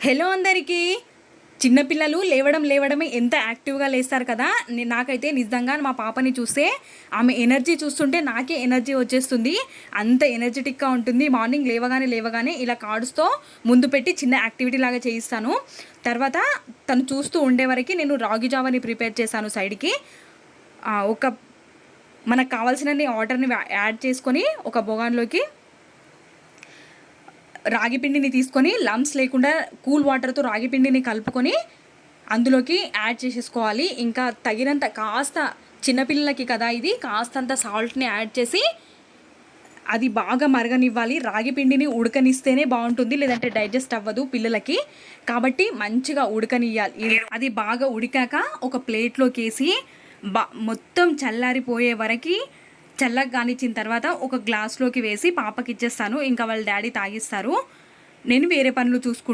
Hello అందరికీ. చిన్నపిల్లలు లేవడమే ఎంత యాక్టివ్గా లేస్తారు కదా. నాకైతే నిజంగా మా పాపని చూస్తే ఆమె ఎనర్జీ చూస్తుంటే నాకే ఎనర్జీ వచ్చేస్తుంది. అంత ఎనర్జెటిక్గా ఉంటుంది. మార్నింగ్ లేవగానే ఇలా కార్డ్స్తో ముందు పెట్టి చిన్న యాక్టివిటీ లాగా చేయిస్తాను. తర్వాత తను చూస్తూ ఉండేవరకు నేను రాగి జావని ప్రిపేర్ చేశాను సైడ్కి. ఒక మనకు కావాల్సిన వాటర్ని యాడ్ చేసుకొని ఒక బొగాన్లోకి రాగి పిండిని తీసుకొని లంప్స్ లేకుండా కూల్ వాటర్తో రాగి పిండిని కలుపుకొని అందులోకి యాడ్ చేసేసుకోవాలి. ఇంకా తగినంత కాస్త చిన్నపిల్లలకి కదా ఇది, కాస్తంత సాల్ట్ని యాడ్ చేసి అది బాగా మరగనివ్వాలి. రాగి పిండిని ఉడకనిస్తేనే బాగుంటుంది, లేదంటే డైజెస్ట్ అవ్వదు పిల్లలకి. కాబట్టి మంచిగా ఉడకనియాలి. అది బాగా ఉడికాక ఒక ప్లేట్లోకి వేసి మొత్తం చల్లారిపోయే వరకు చల్లగా కానిచ్చిన తర్వాత ఒక గ్లాస్లోకి వేసి పాపకి ఇచ్చేస్తాను. ఇంకా వాళ్ళ డాడీ తాగిస్తారు. నేను వేరే పనులు చూసుకుంటాను.